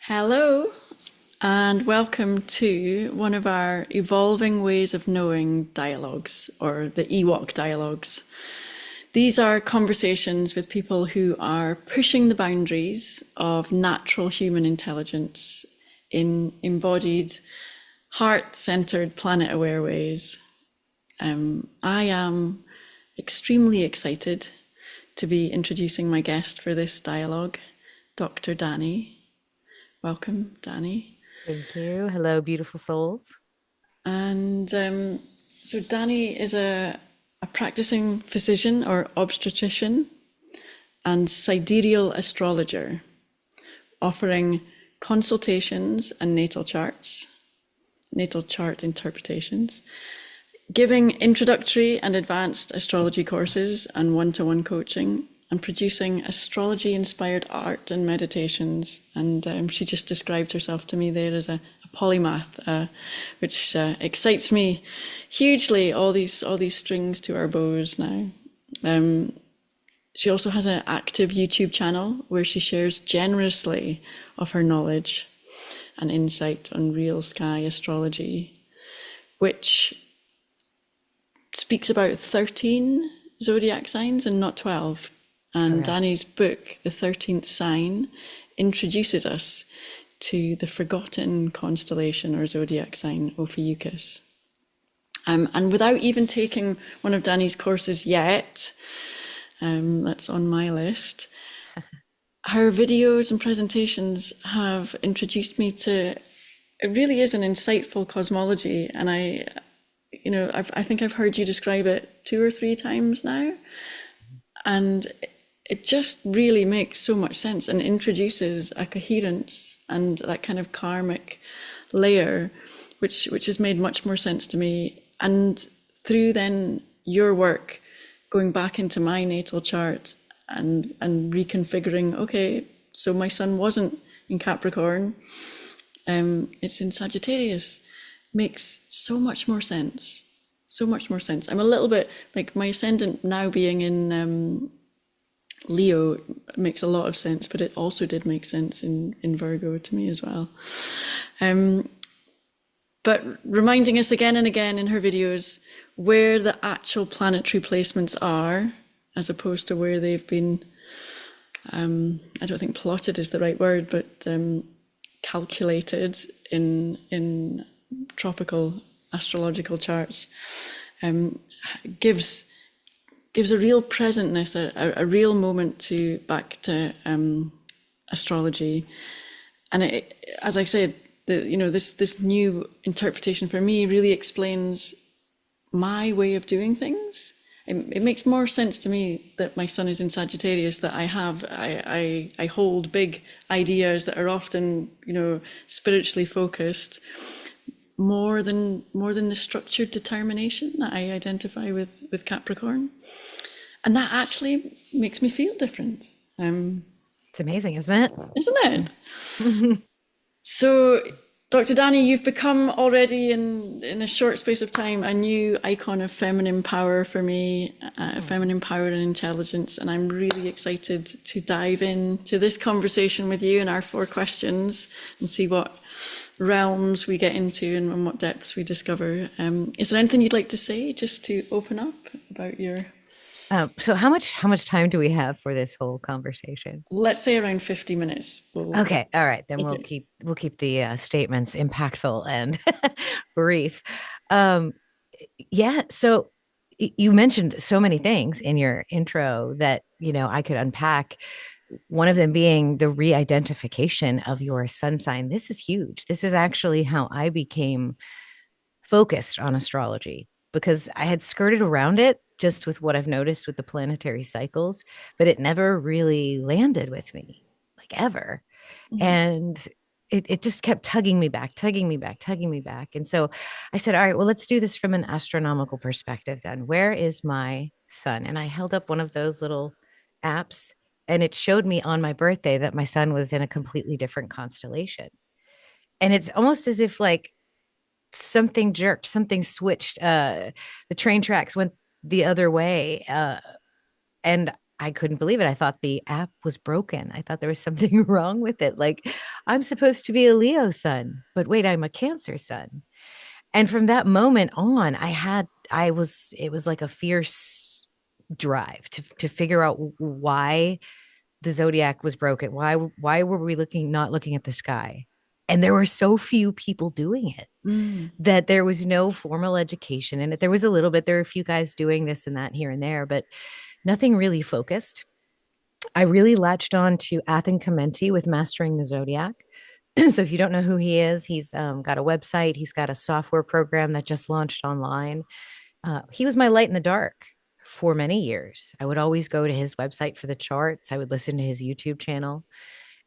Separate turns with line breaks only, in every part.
Hello, and welcome to one of our Evolving Ways of Knowing dialogues, or the EWOK dialogues. These are conversations with people who are pushing the boundaries of natural human intelligence in embodied, heart-centered, planet-aware ways. I am extremely excited to be introducing my guest for this dialogue, Dr. Dani. Welcome, Dani.
Thank you. Hello, beautiful souls.
And so Dani is a practicing physician or obstetrician and sidereal astrologer, offering consultations and natal chart interpretations, giving introductory and advanced astrology courses and one-to-one coaching, and producing astrology-inspired art and meditations. And she just described herself to me there as a polymath, which excites me hugely. All these strings to our bows now. She also has an active YouTube channel where she shares generously of her knowledge and insight on real sky astrology, which speaks about 13 zodiac signs and not 12. And
Correct.
Dani's book, The 13th Sign, introduces us to the forgotten constellation or zodiac sign, Ophiuchus. And without even taking one of Dani's courses yet, that's on my list, her videos and presentations have introduced me to, it really is an insightful cosmology. And I think I've heard you describe it 2 or 3 times now. And it just really makes so much sense and introduces a coherence and that kind of karmic layer, which has made much more sense to me. And through then your work, going back into my natal chart and reconfiguring, okay, so my sun wasn't in Capricorn, it's in Sagittarius, makes so much more sense. So much more sense. I'm a little bit like my ascendant now being in Leo makes a lot of sense, but it also did make sense in Virgo to me as well. But reminding us again and again in her videos where the actual planetary placements are, as opposed to where they've been, I don't think plotted is the right word, but calculated in tropical astrological charts, gives a real presentness, a real moment to back to astrology. And as I said, this new interpretation for me really explains my way of doing things. It makes more sense to me that my sun is in Sagittarius, that I hold big ideas that are often, spiritually focused, more than the structured determination that I identify with Capricorn. And that actually makes me feel different.
It's amazing, isn't
Isn't
it?
it? So, Dr. Dani, you've become already in a short space of time a new icon of feminine power for me, feminine power and intelligence. And I'm really excited to dive into this conversation with you and our 4 questions and see what realms we get into and what depths we discover. Is there anything you'd like to say just to open up about your...
So how much time do we have for this whole conversation?
Let's say around 50 minutes.
Okay, all right, then we'll
Okay.
keep the statements impactful and brief. Um, yeah, so you mentioned so many things in your intro that I could unpack. One of them being the re-identification of your sun sign. This is huge. This is actually how I became focused on astrology because I had skirted around it just with what I've noticed with the planetary cycles, but it never really landed with me, like ever.
Mhm.
And it just kept tugging me back, tugging me back, tugging me back. And so I said, all right, well, let's do this from an astronomical perspective then. Where is my sun? And I held up one of those little apps and it showed me on my birthday that my sun was in a completely different constellation. And it's almost as if like something jerked, something switched. The train tracks went the other way. And I couldn't believe it. I thought the app was broken. I thought there was something wrong with it. Like I'm supposed to be a Leo sun, but wait, I'm a Cancer sun. And from that moment on, it was like a fierce drive to figure out why the zodiac was broken. Why were we not looking at the sky? And there were so few people doing it
Mm.
that there was no formal education in it. There was a little bit, there were a few guys doing this and that here and there, but nothing really focused. I really latched on to Athen Commenti with Mastering the Zodiac. So if you don't know who he is, he's got a website. He's got a software program that just launched online. He was my light in the dark for many years. I would always go to his website for the charts. I would listen to his YouTube channel,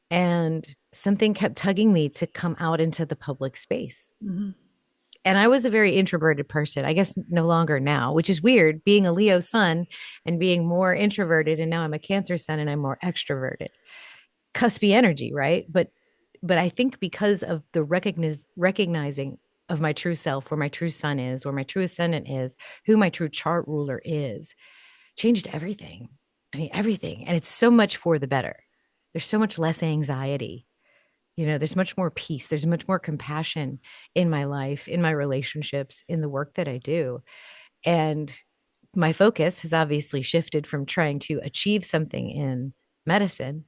and something kept tugging me to come out into the public space.
Mm-hmm.
And I was a very introverted person, I guess no longer now, which is weird, being a Leo sun and being more introverted. And now I'm a Cancer sun and I'm more extroverted. Cuspy energy, right? But I think because of the recognizing of my true self, where my true sun is, where my true ascendant is, who my true chart ruler is, changed everything. I mean, everything. And it's so much for the better. There's so much less anxiety. There's much more peace. There's much more compassion in my life, in my relationships, in the work that I do. And my focus has obviously shifted from trying to achieve something in medicine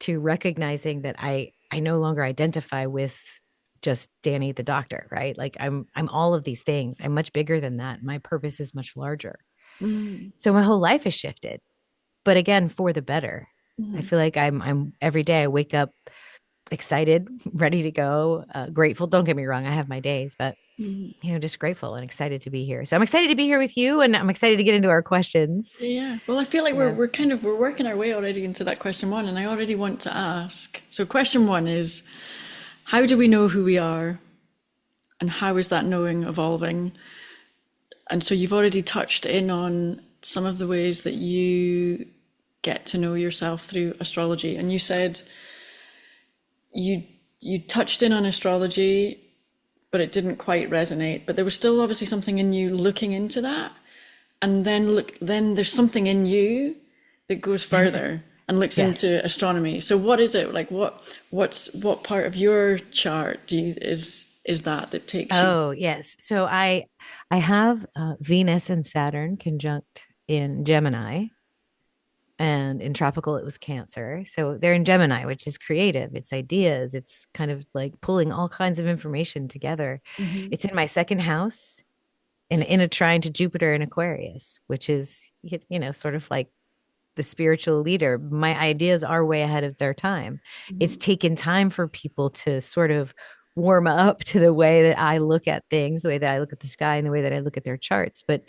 to recognizing that I no longer identify with just Dani the doctor, right? Like I'm all of these things. I'm much bigger than that. My purpose is much larger.
Mm.
So my whole life has shifted, but again, for the better.
Mm-hmm.
I feel like I'm every day I wake up excited, ready to go, grateful. Don't get me wrong, I have my days, but just grateful and excited to be here. So I'm excited to be here with you, and I'm excited to get into our questions.
Yeah. Well, I feel like we're we're working our way already into that question one, and I already want to ask. So question one is, how do we know who we are, and how is that knowing evolving? And so you've already touched in on some of the ways that you get to know yourself through astrology, and you said you touched in on astrology, but it didn't quite resonate. But there was still obviously something in you looking into that, and then there's something in you that goes further and looks
Yes.
into astronomy. So what is it like? What part of your chart is that takes you?
Oh, yes. So I have Venus and Saturn conjunct in Gemini, and in tropical it was Cancer. So they're in Gemini, which is creative. It's ideas. It's kind of like pulling all kinds of information together.
Mm-hmm.
It's in my second house, in a trine to Jupiter in Aquarius, which is sort of like the spiritual leader. My ideas are way ahead of their time.
Mm-hmm.
It's taken time for people to sort of warm up to the way that I look at things, the way that I look at the sky, and the way that I look at their charts. But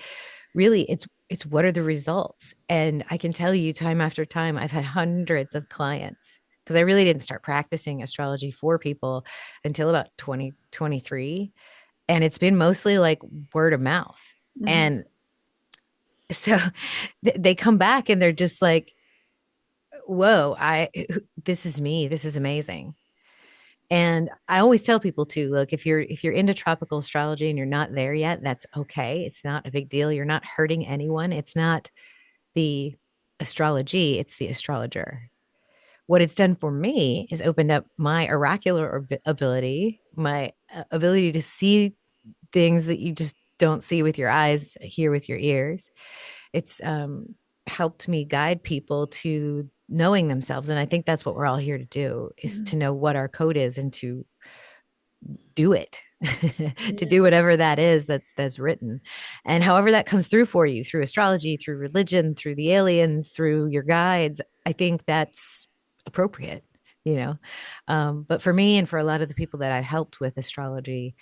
really, it's what are the results? And I can tell you time after time, I've had hundreds of clients, because I really didn't start practicing astrology for people until about 2023. And it's been mostly like word of mouth.
Mm-hmm.
And so they come back and they're just like, whoa, this is me. This is amazing. And I always tell people too, look, if you're into tropical astrology and you're not there yet, that's okay. It's not a big deal. You're not hurting anyone. It's not the astrology, it's the astrologer. What it's done for me is opened up my oracular ability, my ability to see things that you just don't see with your eyes, hear with your ears. It's helped me guide people to knowing themselves. And I think that's what we're all here to do, is to know what our code is and to do it, to do whatever that is that's written. And however that comes through for you, through astrology, through religion, through the aliens, through your guides, I think that's appropriate, but for me and for a lot of the people that I've helped with astrology,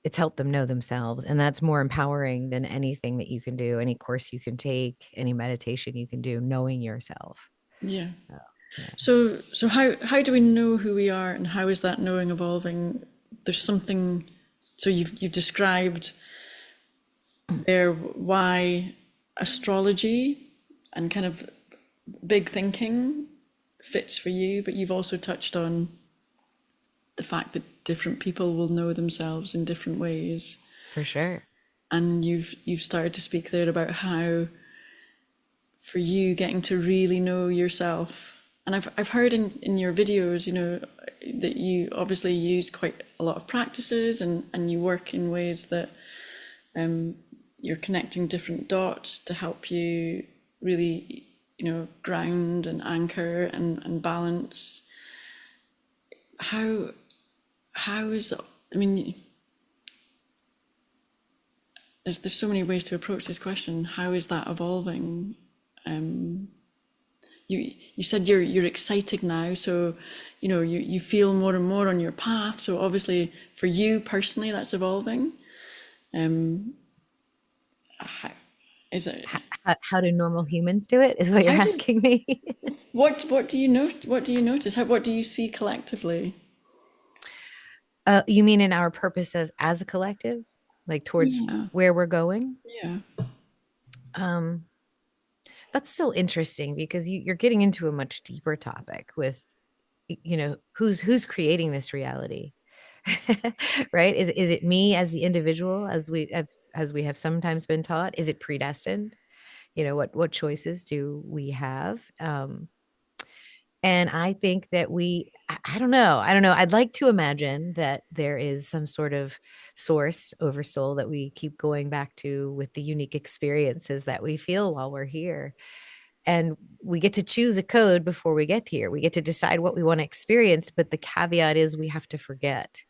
it's helped them know themselves. And that's more empowering than anything that you can do, any course you can take, any meditation you can do, knowing yourself.
Yeah.
So, yeah.
So how do we know who we are, and how is that knowing evolving? There's something. So you've described there why astrology and kind of big thinking fits for you, but you've also touched on the fact that different people will know themselves in different ways.
For sure.
And you've started to speak there about how, for you, getting to really know yourself And I've heard in your videos, that you obviously use quite a lot of practices, and you work in ways that you're connecting different dots to help you really, ground and anchor and balance. How how is it? I mean, there's so many ways to approach this question. How is that evolving? You said you're excited now, so you feel more and more on your path. So obviously, for you personally, that's evolving. Um, how, is it?
How do normal humans do it is what you're
How do
asking me.
what do you know? What do you notice? What do you see collectively?
You mean in our purpose as a collective, like towards
Yeah,
where we're going?
yeah.
Um, that's still interesting because you're getting into a much deeper topic with, who's creating this reality. Right? Is it me as the individual, as we have sometimes been taught? Is it predestined? What choices do we have? And I think that I don't know. I don't know. I'd like to imagine that there is some sort of source over soul that we keep going back to with the unique experiences that we feel while we're here. And we get to choose a code before we get here. We get to decide what we want to experience. But the caveat is we have to forget,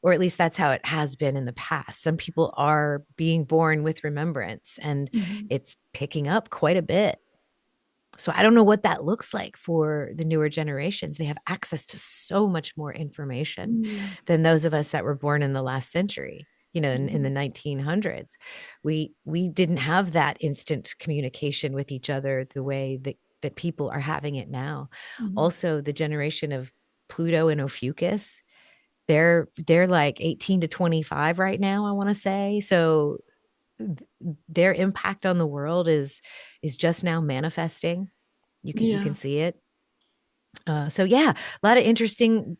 or at least that's how it has been in the past. Some people are being born with remembrance, and
Mhm.
it's picking up quite a bit. So I don't know what that looks like for the newer generations. They have access to so much more information
Mm,
than those of us that were born in the last century. In the
mhm,
1900s, we didn't have that instant communication with each other the way that people are having it now.
mhm.
Also, the generation of Pluto and Ophiuchus, they're like 18 to 25 right now, I want to say. So their impact on the world is just now manifesting. You can
Yeah.
see it. So yeah, a lot of interesting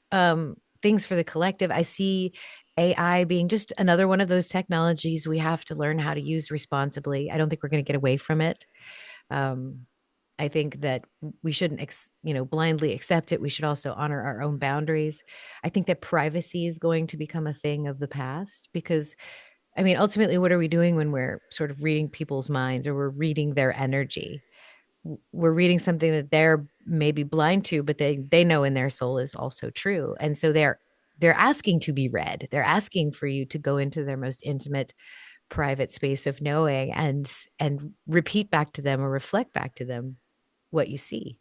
things for the collective. I see AI being just another one of those technologies we have to learn how to use responsibly. I don't think we're going to get away from it. um, I think that we shouldn't blindly accept it. We should also honor our own boundaries. I think that privacy is going to become a thing of the past, because I mean, ultimately, what are we doing when we're sort of reading people's minds, or we're reading their energy? We're reading something that they're maybe blind to, but they know in their soul is also true. And so they're asking to be read. They're asking for you to go into their most intimate private space of knowing, and repeat back to them or reflect back to them what you see.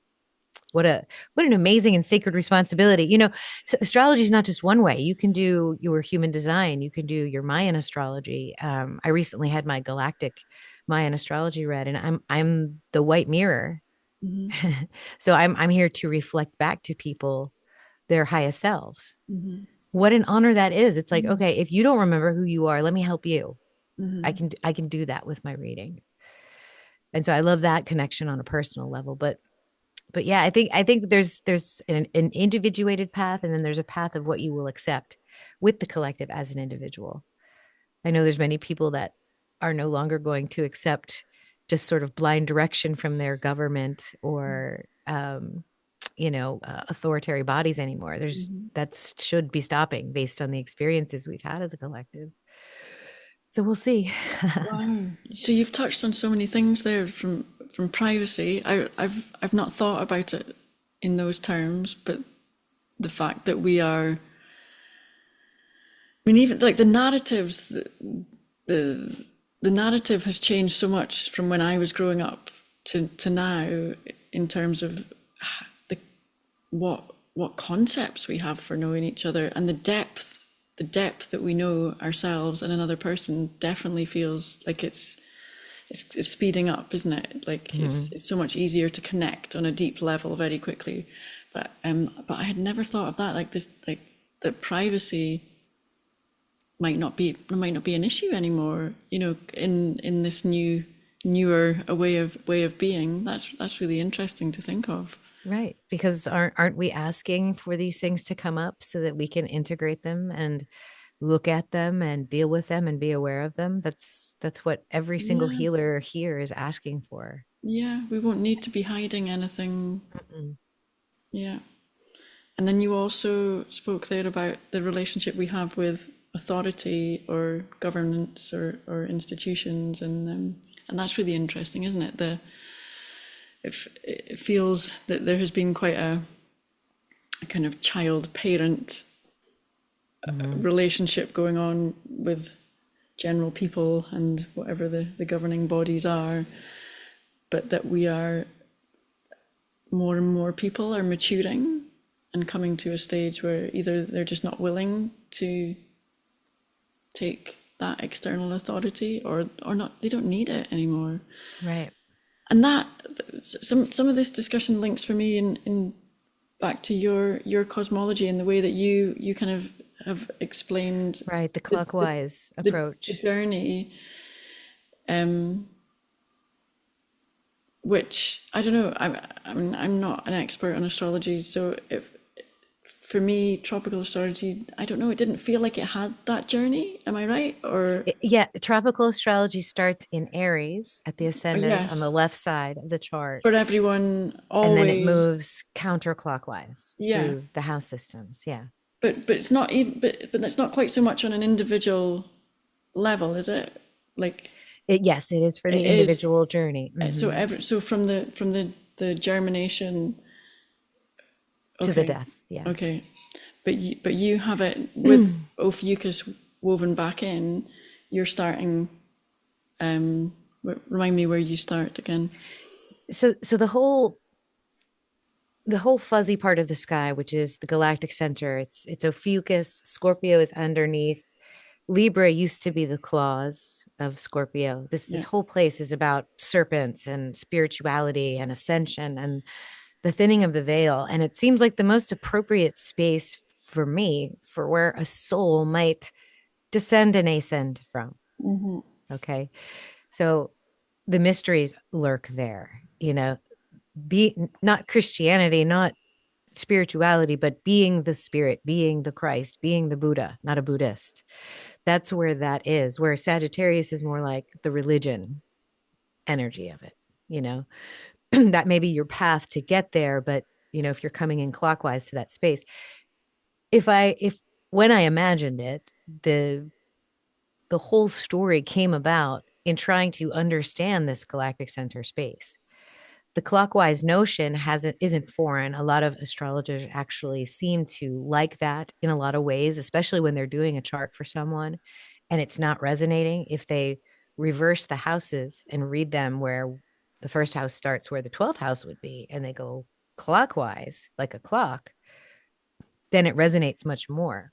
What an amazing and sacred responsibility. Astrology is not just one way. You can do your human design, you can do your Mayan astrology. I recently had my galactic Mayan astrology read, and I'm the white mirror.
Mhm,
So I'm here to reflect back to people their highest selves.
mhm,
What an honor that is. It's like,
mhm,
okay, if you don't remember who you are, let me help you. I
mhm.
can I can do that with my readings. And so I love that connection on a personal level. But yeah, I think there's an individuated path, and then there's a path of what you will accept with the collective as an individual. I know there's many people that are no longer going to accept just sort of blind direction from their government, or authoritarian bodies anymore. There's
Mhm.
That should be stopping based on the experiences we've had as a collective. So we'll see.
Wow. So you've touched on so many things there, from privacy. I've not thought about it in those terms, but the fact that we are, I mean, even like the the narrative has changed so much from when I was growing up to now, in terms of the what concepts we have for knowing each other, and the depth that we know ourselves and another person definitely feels like it's speeding up, isn't it? Like
Mhm.
it's so much easier to connect on a deep level very quickly. But I had never thought of that, like this, like that privacy might not be an issue anymore, in this newer a way of being. That's really interesting to think of.
Right. Because aren't we asking for these things to come up so that we can integrate them and look at them and deal with them and be aware of them? That's what every single
Yeah,
healer here is asking for.
yeah, we won't need to be hiding anything.
Mm-mm.
Yeah. And then you also spoke there about the relationship we have with authority or governance or institutions, and that's really interesting, isn't it? It feels that there has been quite a kind of child-parent
Mm-hmm.
relationship going on with general people and whatever the governing bodies are, but that we are more and more people are maturing and coming to a stage where either they're just not willing to take that external authority or not, they don't need it anymore.
Right.
And that some of this discussion links for me in back to your cosmology and the way that you kind of have explained
Right. The
the, the,
clockwise
the
approach.
journey, um, which I don't know. I'm not an expert on astrology, so if for me, tropical astrology, I don't know, it didn't feel like it had that journey. Am I right?
Yeah, tropical astrology starts in Aries at the
Or
ascendant on the
yes,
left side of the chart,
for everyone,
and then it
always,
moves counterclockwise
yeah.
through the house systems. Yeah.
But it's not even, but it's not quite so much on an individual level, is it? Like
Yes, it is for
it
the
is.
individual journey.
So
Hmm.
so from the germination,
To the
okay,
death. Yeah.
okay. But you have it with Ophiuchus woven back in. You're starting. Remind me where you start again.
So the whole fuzzy part of the sky, which is the galactic center, it's Ophiuchus. Scorpio is underneath. Libra used to be the claws of Scorpio. This
Yeah.
whole place is about serpents and spirituality and ascension and the thinning of the veil. And it seems like the most appropriate space for me for where a soul might descend and ascend from.
Mm-hmm.
Okay. So the mysteries lurk there, be not Christianity, not spirituality, but being the spirit, being the Christ, being the Buddha, not a Buddhist. That's where that is, where Sagittarius is more like the religion energy of it, you know, that may be your path to get there. But, if you're coming in clockwise to that space, if when I imagined it, the whole story came about in trying to understand this galactic center space. The clockwise notion hasn't isn't foreign. A lot of astrologers actually seem to like that in a lot of ways, especially when they're doing a chart for someone and it's not resonating. If they reverse the houses and read them where the first house starts where the 12th house would be, and they go clockwise like a clock, then it resonates much more.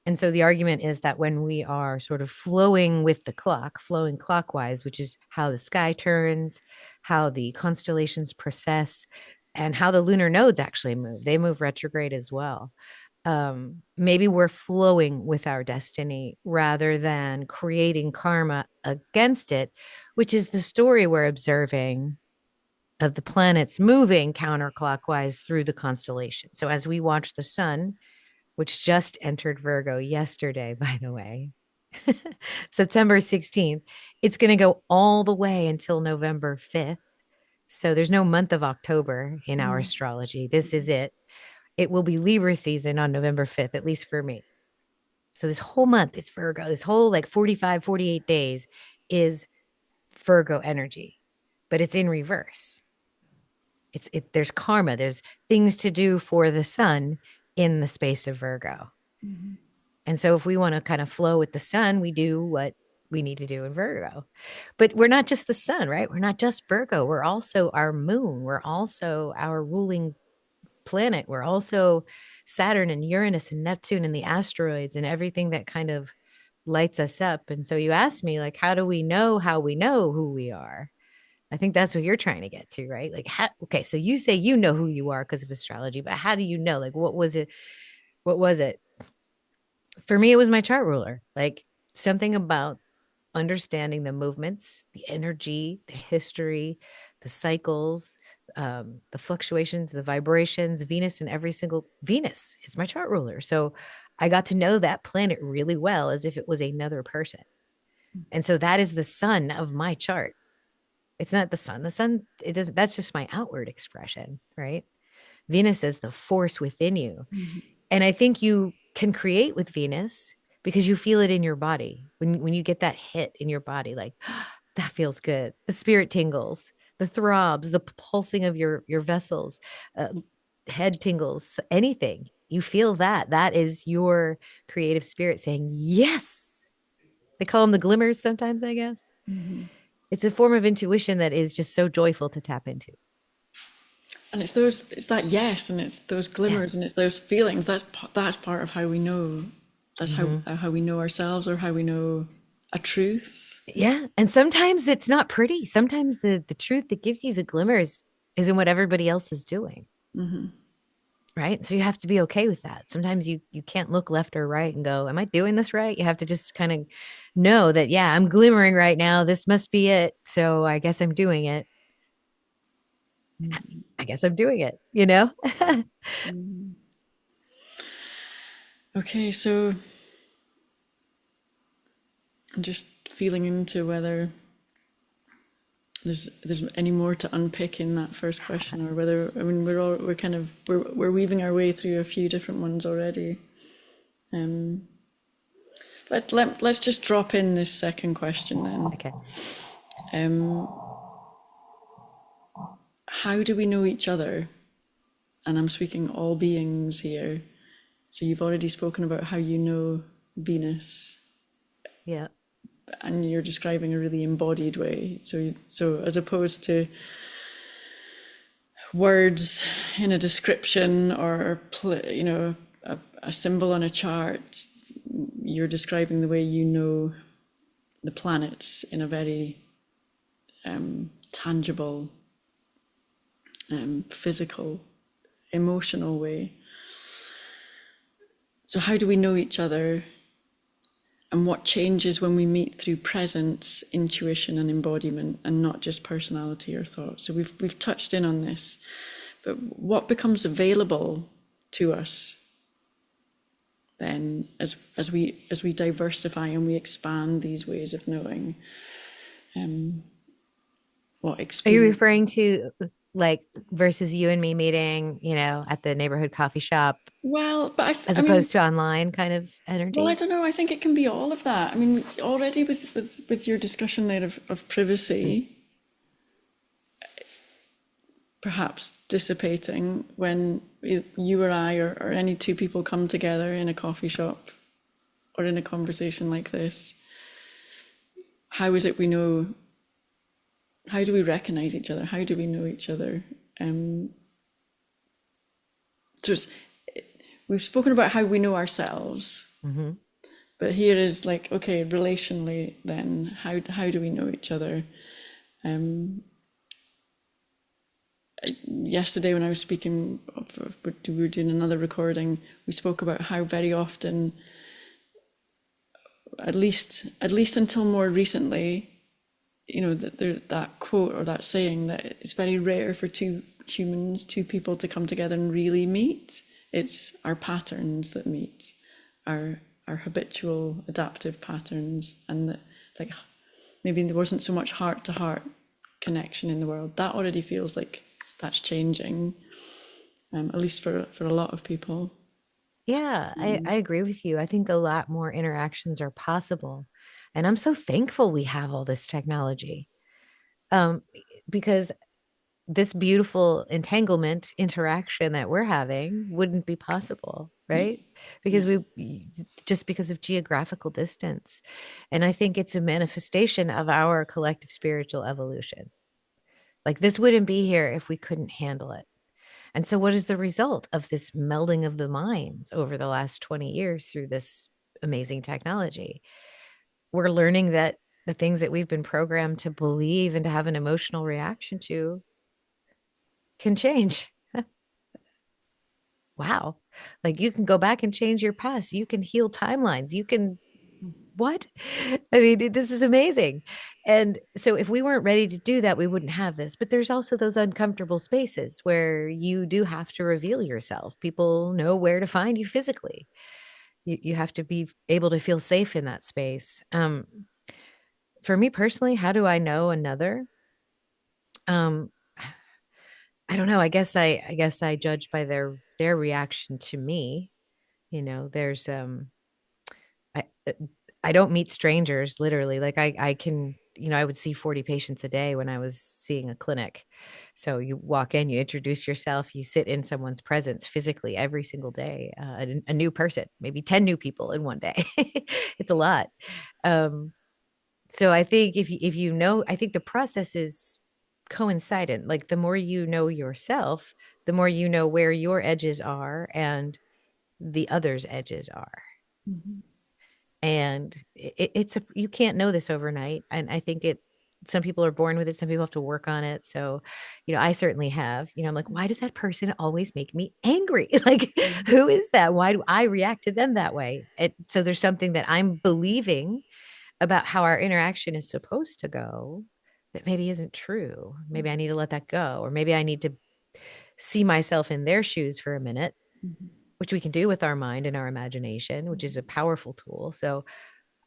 And so the argument is that when we are sort of flowing with the clock, flowing clockwise, which is how the sky turns, how the constellations process, and how the lunar nodes actually move, they move retrograde as well. Maybe we're flowing with our destiny rather than creating karma against it, which is the story we're observing of the planets moving counterclockwise through the constellation. So as we watch the sun, which just entered Virgo yesterday, by the way, September 16th. It's going to go all the way until November 5th. So there's no month of October in our astrology. This is it. It will be Libra season on November 5th, at least for me. So this whole month is Virgo. This whole like 45, 48 days is Virgo energy, but it's in reverse. There's karma, there's things to do for the sun in the space of Virgo. And so if we want to kind of flow with the sun, we do what we need to do in Virgo. But we're not just the sun, right? We're not just Virgo. We're also our moon. We're also our ruling planet. We're also Saturn and Uranus and Neptune and the asteroids and everything that kind of lights us up. And so you asked me, like, how we know who we are? I think that's what you're trying to get to, right? Like, okay, so you say you know who you are because of astrology, but how do you know? Like, what was it? What was it? For me, it was my chart ruler. Like something about understanding the movements, the energy, the history, the cycles, the fluctuations, the vibrations. Venus is my chart ruler. So I got to know that planet really well as if it was another person. And so that is the sun of my chart. It's not the sun. The sun, it doesn't, that's just my outward expression, right? Venus is the force within you.
Mhm.
And I think you can create with Venus because you feel it in your body. When you get that hit in your body, like that feels good. The spirit tingles, the throbs, the pulsing of your vessels, uh, head tingles, anything. You feel that. That is your creative spirit saying, yes. They call them the glimmers sometimes, I guess.
Mhm.
It's a form of intuition that is just so joyful to tap into.
And it's those, it's that yes, and it's those glimmers, and
Yes.
it's those feelings. That's part of how we know. That's
Mm-hmm.
how we know ourselves, or how we know a truth.
Yeah. And sometimes it's not pretty. Sometimes the truth that gives you the glimmers isn't what everybody else is doing.
Mm-hmm.
Right. So you have to be okay with that. Sometimes you can't look left or right and go, am I doing this right? You have to just kind of know that, yeah, I'm glimmering right now. This must be it. So I guess I'm doing it. I guess I'm doing it, you know?
Mm-hmm. Okay, so I'm just feeling into whether there's any more to unpick in that first question, or whether, I mean, we're weaving our way through a few different ones already. Um, let's just drop in this second question then.
Okay.
Um, how do we know each other? And I'm speaking all beings here. So you've already spoken about how you know Venus,
Yeah.
and you're describing a really embodied way. So as opposed to words in a description, or a symbol on a chart, you're describing the way you know the planets in a very tangible, physical, emotional way. So how do we know each other, and what changes when we meet through presence, intuition, and embodiment, and not just personality or thought? So we've touched in on this, but what becomes available to us then, as we diversify and we expand these ways of knowing, what
Are you
experience?
referring to like versus you and me meeting, at the neighborhood coffee shop
Well, but
as
I mean,
opposed to online kind of
well, I
energy?
don't know. I think it can be all of that. I mean, already with your discussion there of privacy perhaps dissipating when you or I, or any two people come together in a coffee shop or in a conversation like this. How is it we know? How do we recognize each other? How do we know each other? Um, so we've spoken about how we know ourselves,
Mm-hmm.
but here is like, okay, relationally, then how do we know each other? Um, Yesterday when I was speaking, we were doing another recording. We spoke about how very often, at least until more recently, that quote or that saying that it's very rare for two people to come together and really meet. It's our patterns that meet, our habitual adaptive patterns, and that, like, maybe there wasn't so much heart to heart connection in the world. That already feels like that's changing, at least for a lot of people.
Yeah, I agree with you. I think a lot more interactions are possible. And I'm so thankful we have all this technology. Um, because this beautiful entanglement interaction that we're having wouldn't be possible, right?
Yeah.
Because just because of geographical distance. And I think it's a manifestation of our collective spiritual evolution. Like this wouldn't be here if we couldn't handle it. And so, what is the result of this melding of the minds over the last 20 years through this amazing technology? We're learning that the things that we've been programmed to believe and to have an emotional reaction to can change. Wow. Like you can go back and change your past. You can heal timelines. You can, what? I mean, this is amazing. And so if we weren't ready to do that, we wouldn't have this. But there's also those uncomfortable spaces where you do have to reveal yourself. People know where to find you physically. You have to be able to feel safe in that space. For me personally, how do I know another? Um, I don't know. I guess I judge by their reaction to me. There's I I don't meet strangers literally. Like I can, I would see 40 patients a day when I was seeing a clinic. So you walk in, you introduce yourself, you sit in someone's presence physically every single day, a new person, maybe 10 new people in one day. It's a lot. Um, so I think if you know, I think the process is coincident. Like the more you know yourself, the more you know where your edges are and the other's edges are.
Mhm.
And you can't know this overnight. And I think some people are born with it, some people have to work on it. So I certainly have. I'm like, why does that person always make me angry? Like,
Mhm.
who is that? Why do I react to them that way? So there's something that I'm believing about how our interaction is supposed to go that maybe isn't true. Maybe I need to let that go, or maybe I need to see myself in their shoes for a minute,
Mhm.
which we can do with our mind and our imagination, which is a powerful tool. So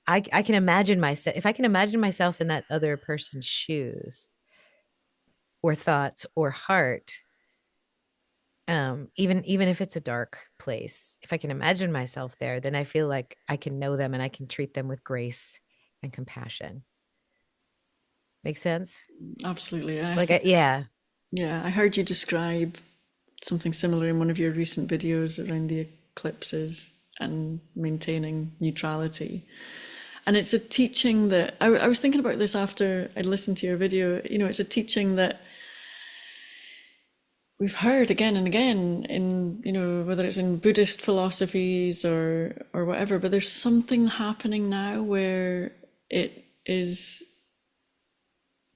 I can imagine myself, if I can imagine myself in that other person's shoes or thoughts or heart, even if it's a dark place, if I can imagine myself there, then I feel like I can know them and I can treat them with grace and compassion. Make sense?
Absolutely. I
Like,
think,
yeah,
yeah, I heard you describe something similar in one of your recent videos around the eclipses and maintaining neutrality. And it's a teaching that I was thinking about this after I'd listened to your video. It's a teaching that we've heard again and again in, whether it's in Buddhist philosophies or whatever, but there's something happening now where it is.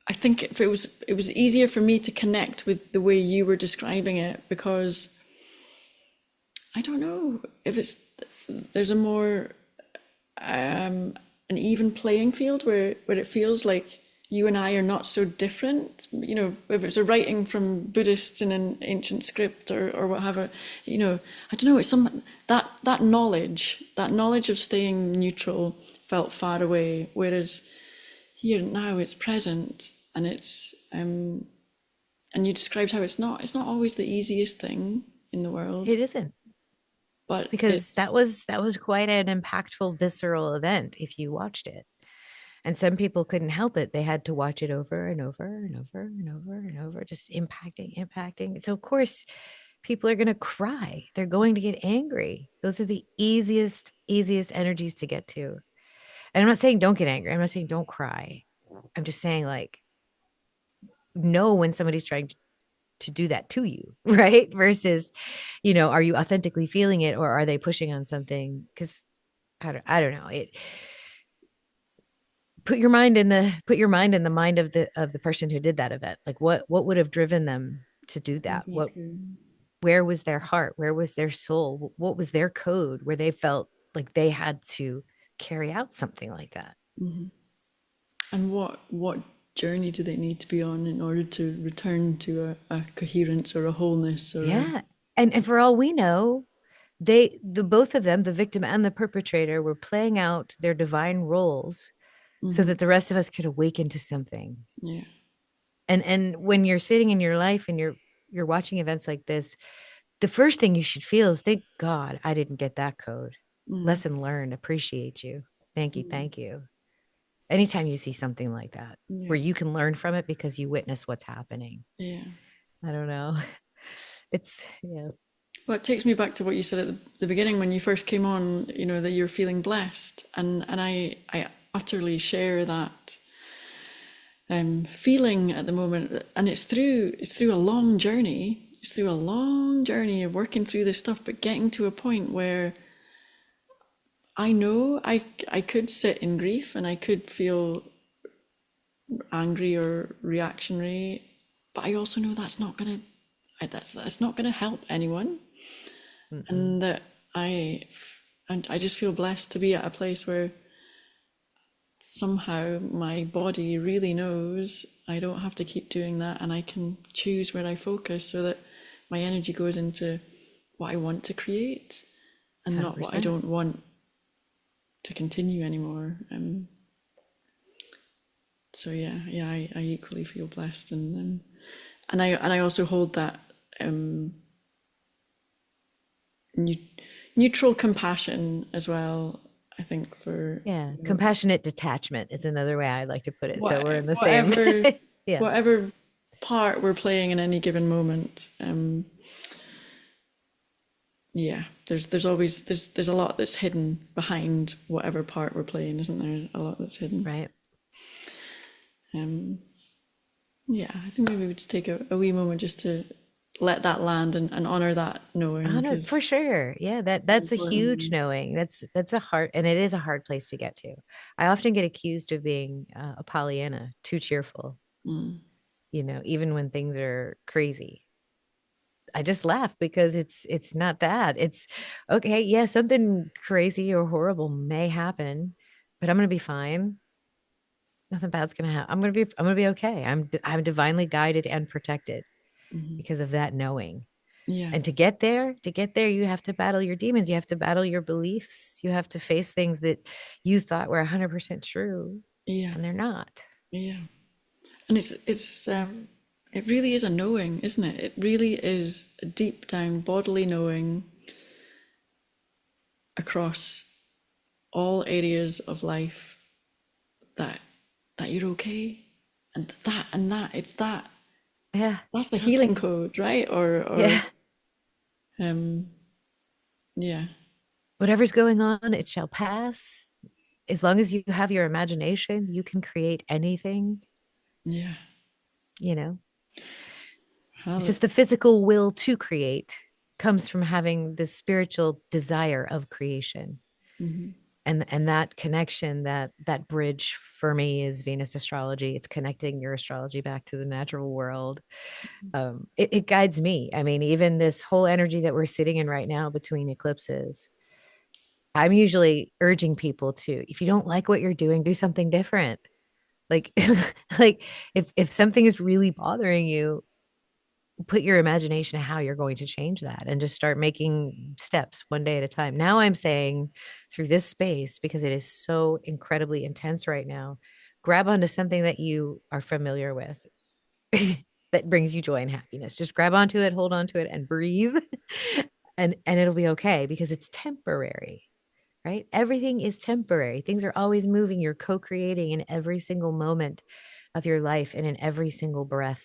I think if it was easier for me to connect with the way you were describing it, because I don't know if it's there's a more an even playing field where it feels like you and I are not so different. If it's a writing from Buddhists in an ancient script or whatever, I don't know. It's some that knowledge of staying neutral felt far away, whereas here now it's present, and and you described how it's not always the easiest thing in the world,
it isn't,
but
because that
it's.
was that was quite an impactful, visceral event if you watched it. And some people couldn't help it. They had to watch it over and over and over and over and over, just impacting. So of course, people are going to cry. They're going to get angry. Those are the easiest energies to get to. And I'm not saying don't get angry. I'm not saying don't cry. I'm just saying, like, know when somebody's trying to do that to you, right? Versus, are you authentically feeling it, or are they pushing on something? Because I don't know. Put your mind in the mind of the person who did that event. Like, what would have driven them to do that?
Exactly.
Where was their heart? Where was their soul? What was their code where they felt like they had to carry out something like that?
And what journey do they need to be on in order to return to a coherence or a wholeness or a.
Yeah. And for all we know, the both of them, the victim and the perpetrator, were playing out their divine roles so
Mhm.
that the rest of us could awaken to something.
Yeah.
And when you're sitting in your life and you're watching events like this, the first thing you should feel is, thank God I didn't get that code.
Mm.
Lesson learned. Appreciate you. Thank you. Thank you. Anytime you see something like that,
Yeah.
where you can learn from it because you witness what's happening.
Yeah.
I don't know. It's, yeah.
Well, it takes me back to what you said at the beginning when you first came on. That you're feeling blessed, and I utterly share that feeling at the moment. And it's through a long journey. It's through a long journey of working through this stuff, but getting to a point where I know I could sit in grief and I could feel angry or reactionary, but I also know that's not gonna help anyone,
Mm-mm.
and that I and I just feel blessed to be at a place where somehow my body really knows I don't have to keep doing that, and I can choose where I focus so that my energy goes into what I want to create and not what I
100%.
don't want to continue anymore. So yeah, I equally feel blessed, and I also hold that um, new, neutral compassion as well. I think for,
Yeah,
you know,
compassionate detachment is another way I like to put it. So
what
we're in the same.
whatever
Yeah.
whatever part we're playing in any given moment. Yeah, there's always there's a lot that's hidden behind whatever part we're playing, isn't there? A lot that's hidden.
Right.
Um, yeah, I think maybe we just take a wee moment just to let that land and honor that knowing
Oh no,
because
for sure. Yeah, that's a huge
important.
knowing. That's a hard, and it is a hard place to get to. I often get accused of being a Pollyanna, too cheerful,
Mm,
even when things are crazy. I just laugh because it's not that. It's okay, yeah, something crazy or horrible may happen, but I'm gonna be fine. Nothing bad's gonna happen. I'm gonna be okay. I'm divinely guided and protected because of that knowing.
yeah,
And to get there, you have to battle your demons. You have to battle your beliefs. You have to face things that you thought were 100% true,
yeah,
and they're not.
yeah. And it really is a knowing, isn't it? It really is a deep down bodily knowing across all areas of life that you're okay, and that it's that
Yeah.
that's the
Yep.
healing code, right? Or
Yeah.
um yeah,
Whatever's going on, it shall pass. As long as you have your imagination, you can create anything,
yeah.
you know. It's
Hallelujah.
just the physical will to create comes from having this spiritual desire of creation. And that connection, that bridge for me is Venus astrology. It's connecting your astrology back to the natural world. It guides me. I mean, even this whole energy that we're sitting in right now between eclipses, I'm usually urging people to, if you don't like what you're doing, do something different. Like like if something is really bothering you, put your imagination how you're going to change that and just start making steps one day at a time. Now I'm saying through this space, because it is so incredibly intense right now, grab onto something that you are familiar with that brings you joy and happiness. Just grab onto it, hold onto it, and breathe. And it'll be okay because it's temporary, right? Everything is temporary. Things are always moving. You're co-creating in every single moment of your life, and in every single breath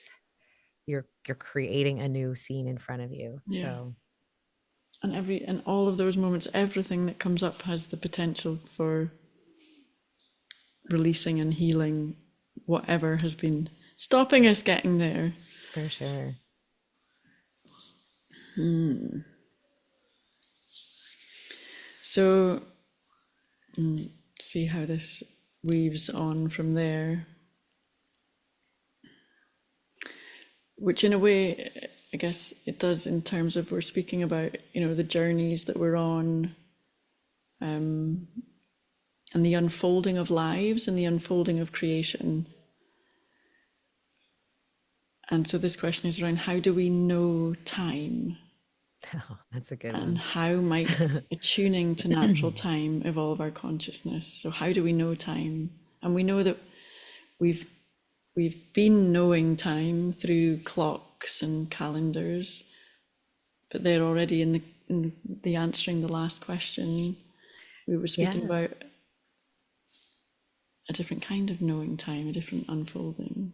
you're creating a new scene in front of you.
Yeah.
So
And all of those moments, everything that comes up has the potential for releasing and healing whatever has been stopping us getting there.
for sure.
So see how this weaves on from there. Which in a way, I guess it does in terms of we're speaking about, the journeys that we're on, and the unfolding of lives and the unfolding of creation. And so this question is around how do we know time
Oh, that's a good
and
one.
how might attuning to natural time evolve our consciousness? So how do we know time? And we know that we've we've been knowing time through clocks and calendars, but they're already in the answering the last question. We were speaking
Yeah.
about a different kind of knowing time, a different unfolding.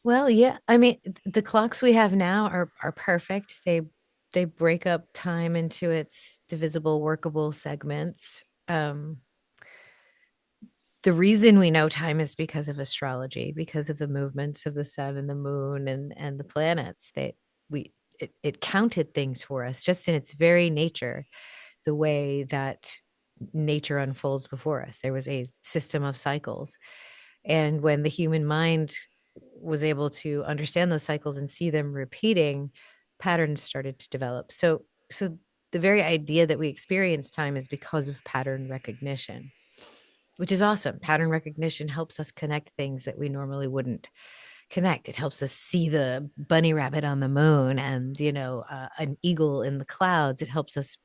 Well, yeah. I mean, the clocks we have now are perfect. They break up time into its divisible, workable segments. The reason we know time is because of astrology, because of the movements of the sun and the moon and the planets. It counted things for us just in its very nature, the way that nature unfolds before us. There was a system of cycles. And when the human mind was able to understand those cycles and see them repeating, patterns started to develop. So the very idea that we experience time is because of pattern recognition, which is awesome. Pattern recognition helps us connect things that we normally wouldn't connect. It helps us see the bunny rabbit on the moon and, an eagle in the clouds. It helps us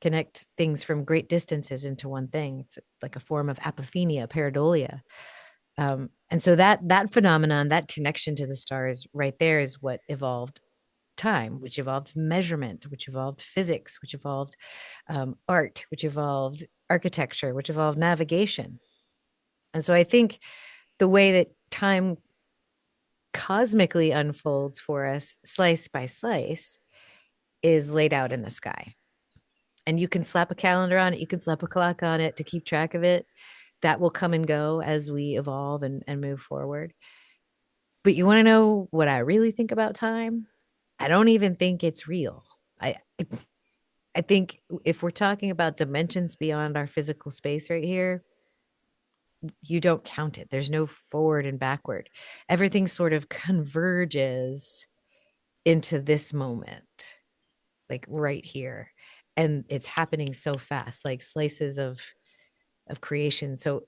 connect things from great distances into one thing. It's like a form of apophenia, pareidolia. And so that phenomenon, that connection to the stars right there is what evolved time, which evolved measurement, which evolved physics, which evolved art, which evolved architecture, which evolved navigation. And so I think the way that time cosmically unfolds for us, slice by slice, is laid out in the sky. And you can slap a calendar on it, you can slap a clock on it to keep track of it. That will come and go as we evolve and move forward. But you want to know what I really think about time? I don't even think it's real. I I think if we're talking about dimensions beyond our physical space right here, you don't count it. There's no forward and backward. Everything sort of converges into this moment, like right here. And it's happening so fast, like slices of creation. So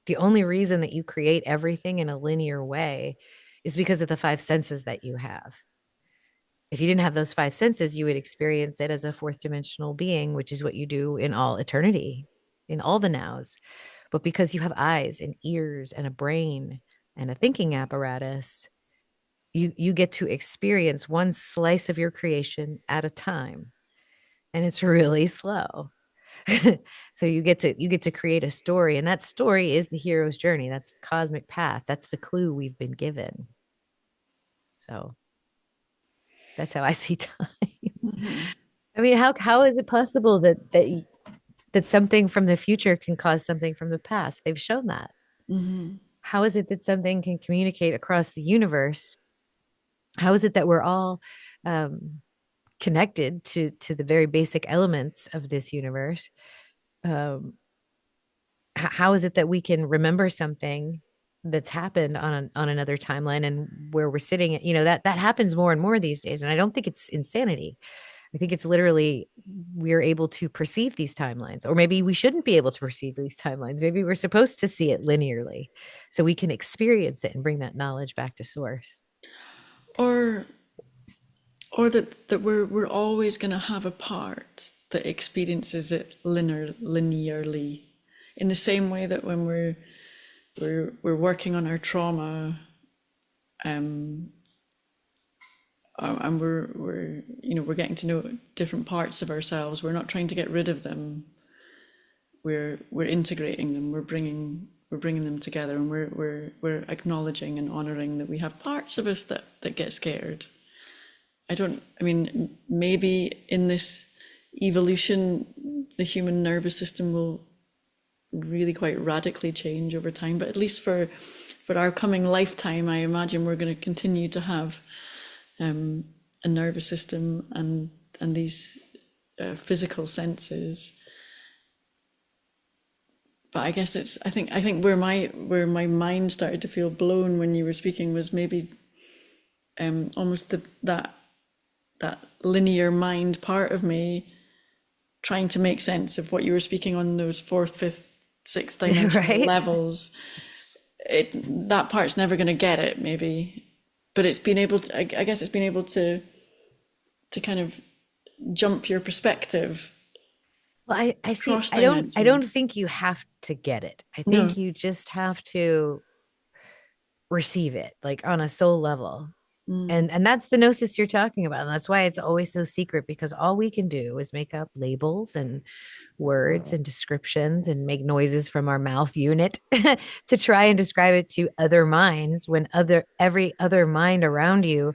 the only reason that you create everything in a linear way is because of the five senses that you have. If you didn't have those five senses, you would experience it as a fourth dimensional being, which is what you do in all eternity, in all the nows. But because you have eyes and ears and a brain and a thinking apparatus, you get to experience one slice of your creation at a time. And it's really slow. So you get to create a story, and that story is the hero's journey. That's the cosmic path. That's the clue we've been given. So that's how I see time.
Mm-hmm.
I mean, how is it possible that something from the future can cause something from the past? They've shown that.
Mm-hmm.
How is it that something can communicate across the universe? How is it that we're all connected to the very basic elements of this universe? Um, how is it that we can remember something that's happened on another timeline, and where we're sitting, that happens more and more these days, and I don't think it's insanity. I think it's literally we're able to perceive these timelines, or maybe we shouldn't be able to perceive these timelines. Maybe we're supposed to see it linearly so we can experience it and bring that knowledge back to source.
Or that we're always going to have a part that experiences it linearly, in the same way that when we're working on our trauma, um, and we're getting to know different parts of ourselves. We're not trying to get rid of them. We're integrating them. We're bringing them together, and we're acknowledging and honoring that we have parts of us that get scared. I mean, maybe in this evolution, the human nervous system will really quite radically change over time. But at least for our coming lifetime, I imagine we're going to continue to have a nervous system and these physical senses. But I guess I think where my mind started to feel blown when you were speaking was maybe almost that linear mind part of me trying to make sense of what you were speaking on those fourth, fifth, sixth dimensional
Right.
levels. That part's never going to get it, maybe, but it's been able to, I guess it's been able to kind of jump your perspective
Well, I see.
across
I don't
dimensions.
think you have to get it. I
No.
think you just have to receive it, like on a soul level.
Mm.
And that's the gnosis you're talking about. And that's why it's always so secret, because all we can do is make up labels and words and descriptions and make noises from our mouth unit to try and describe it to other minds, when every other mind around you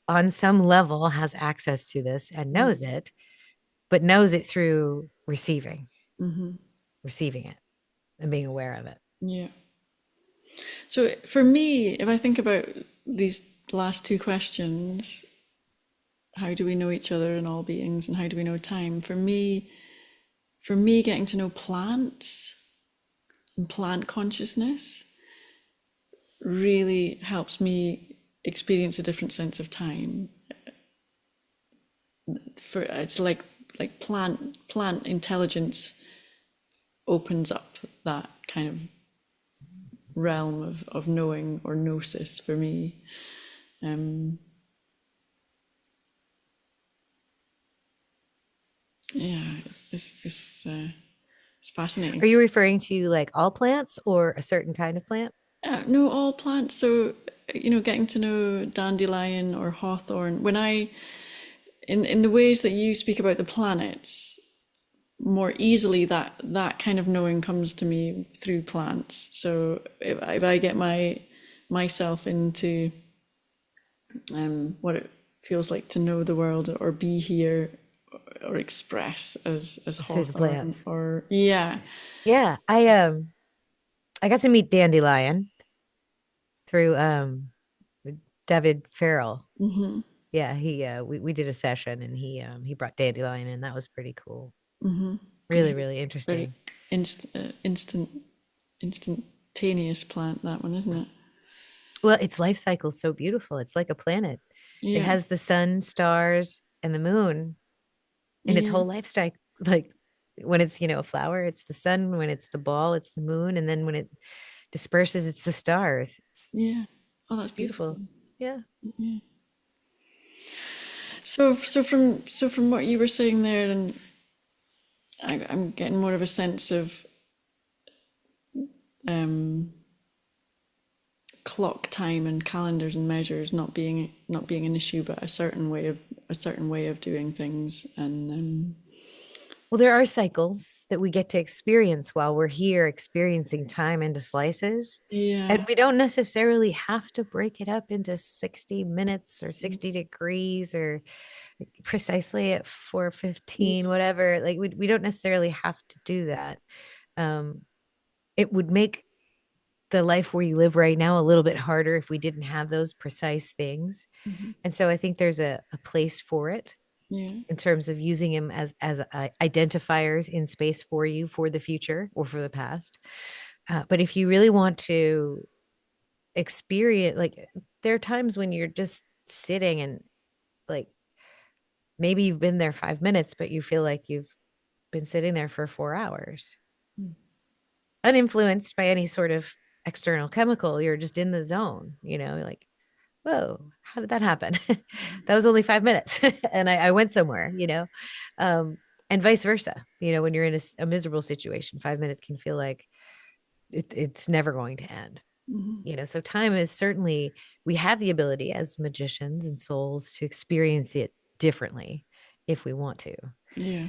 on some level has access to this and knows
Mm.
it, but knows it through
Mm-hmm.
receiving it and being aware of it.
Yeah. So for me, if I think about these last two questions, how do we know each other and all beings, and how do we know time? For me, getting to know plants and plant consciousness really helps me experience a different sense of time. For it's like plant intelligence opens up that kind of realm of knowing, or gnosis for me. Um, yeah, it's fascinating.
Are you referring to like all plants or a certain kind of plant?
No, all plants. So, getting to know dandelion or hawthorn. In the ways that you speak about the planets, more easily that kind of knowing comes to me through plants. So if I get myself into what it feels like to know the world or be here or express as
It's through the
hawthorn
plants.
or yeah.
Yeah, I got to meet Dandelion through David Farrell.
Hmm.
Yeah, we did a session and he brought Dandelion in. That was pretty cool.
Hmm.
Really, really
Very
interesting.
instantaneous plant, that one, isn't it?
Well, its life cycle is so beautiful. It's like a planet. It
Yeah,
has the sun, stars, and the moon in its
yeah,
whole lifestyle. Like when it's, a flower, it's the sun. When it's the ball, it's the moon. And then when it disperses, it's the stars.
yeah. Oh, that's
It's
beautiful.
beautiful. Yeah.
Yeah. So from what you were saying there, and I'm getting more of a sense of um, clock time and calendars and measures not being an issue, but a certain way of doing things. And
Well, there are cycles that we get to experience while we're here experiencing time into slices. And
yeah,
we don't necessarily have to break it up into 60 minutes or 60 degrees or precisely at 4:15,
yeah,
whatever. Like we don't necessarily have to do that. Um, it would make the life where you live right now a little bit harder if we didn't have those precise things.
mhm,
And so I think there's a place for it
yeah,
in terms of using them as identifiers in space for you for the future or for the past. But if you really want to experience, like, there are times when you're just sitting and, like, maybe you've been there 5 minutes, but you feel like you've been sitting there for 4 hours, uninfluenced by any sort of external chemical. You're just in the zone, like, whoa, how did that happen? That was only 5 minutes and I went somewhere, um, and vice versa. When you're in a miserable situation, 5 minutes can feel like it's never going to end.
mhm,
So time is certainly, we have the ability as magicians and souls to experience it differently if we want to.
yeah,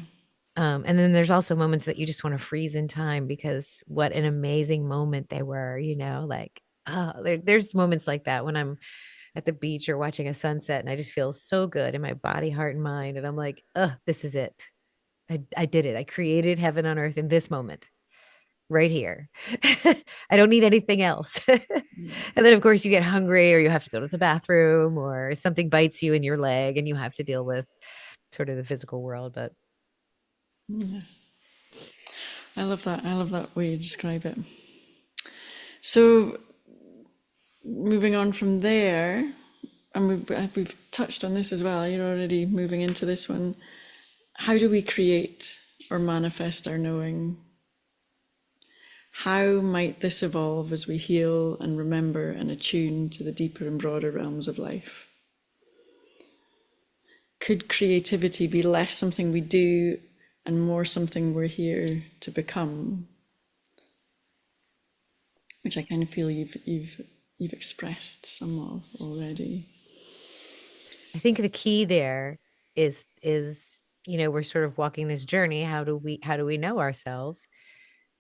And then there's also moments that you just want to freeze in time because what an amazing moment they were, like, there's moments like that when I'm at the beach or watching a sunset and I just feel so good in my body, heart, and mind. And I'm like, oh, this is it. I did it. I created heaven on earth in this moment right here. I don't need anything else.
yeah,
And then, of course, you get hungry or you have to go to the bathroom or something bites you in your leg and you have to deal with sort of the physical world. But
yeah. I love that way you describe it. So moving on from there, and we've touched on this as well. You're already moving into this one. How do we create or manifest our knowing? How might this evolve as we heal and remember and attune to the deeper and broader realms of life? Could creativity be less something we do and more something we're here to become? Which I kind of feel you've expressed some of already.
I think the key there is we're sort of walking this journey. How do we know ourselves?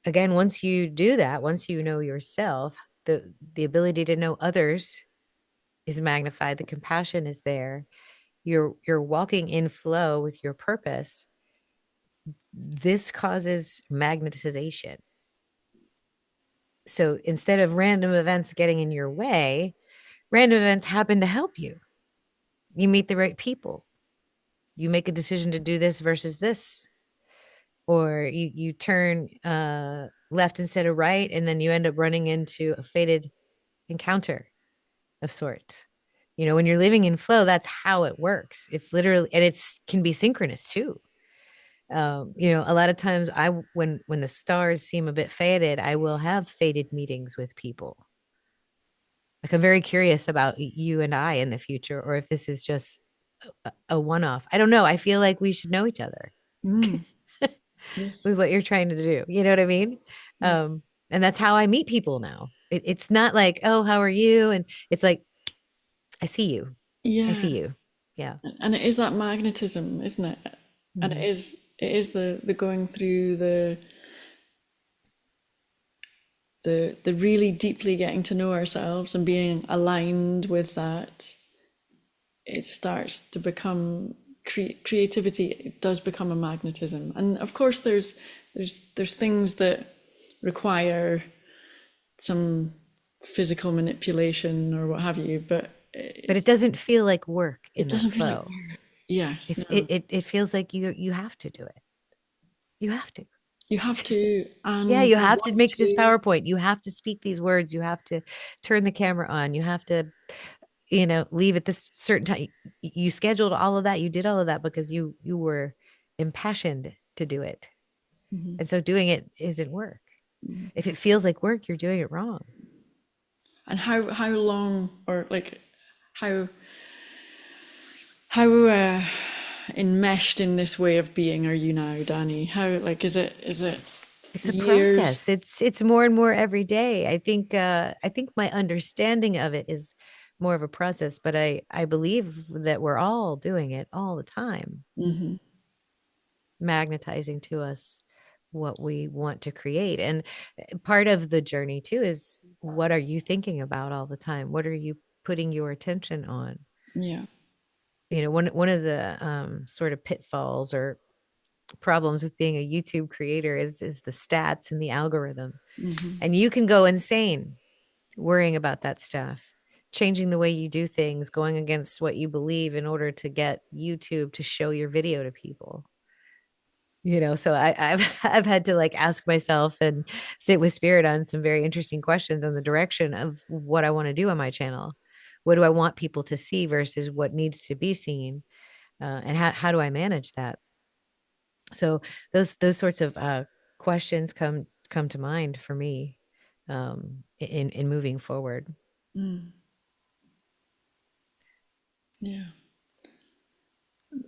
Again, once you do that, once you know yourself, the ability to know others is magnified. The compassion is there. You're walking in flow with your purpose. This causes magnetization. So instead of random events getting in your way, random events happen to help you. You meet the right people. You make a decision to do this versus this, or you turn left instead of right, and then you end up running into a fated encounter of sorts. When you're living in flow, that's how it works. It's literally, and it's can be synchronous too. A lot of times when the stars seem a bit faded, I will have faded meetings with people. Like, I'm very curious about you and I in the future, or if this is just a one-off. I don't know. I feel like we should know each other
Mm, yes.
with what you're trying to do. You know what I mean?
Yeah.
And that's how I meet people now. It's not like, oh, how are you? And it's like, I see you. I
Yeah.
see you. Yeah.
And it is that magnetism, isn't it? And
Mhm.
it is the going through the really deeply getting to know ourselves and being aligned with that. It starts to become creativity. It does become a magnetism, and of course there's things that require some physical manipulation or what have you, but
But it
it's
doesn't feel like work
it
in that
doesn't feel like
flow.
work. Yes,
If
no,
it feels like you have to do it. You have to.
you have to,
Yeah,
and
you
you
have to
want
make this
to.
PowerPoint. You have to speak these words. You have to turn the camera on. You have to, leave at this certain time. You scheduled all of that. You did all of that because you were impassioned to do it.
Mhm.
And so doing it isn't work. If it feels like work, you're doing it wrong.
And how long, or like how how enmeshed in this way of being are you now, Dani? How, like, is it
It's a
years?
process. It's more and more every day. I think my understanding of it is more of a process, but I believe that we're all doing it all the time,
Hmm.
magnetizing to us what we want to create. And part of the journey too is, what are you thinking about all the time? What are you putting your attention on?
Yeah.
One of the sort of pitfalls or problems with being a YouTube creator is the stats and the algorithm.
Hmm.
And you can go insane worrying about that stuff, changing the way you do things, going against what you believe in order to get YouTube to show your video to people. So I've I've had to like ask myself and sit with spirit on some very interesting questions on the direction of what I want to do on my channel. What do I want people to see versus what needs to be seen, and how do I manage that? So those sorts of questions come to mind for me, in moving forward.
Mm. Yeah.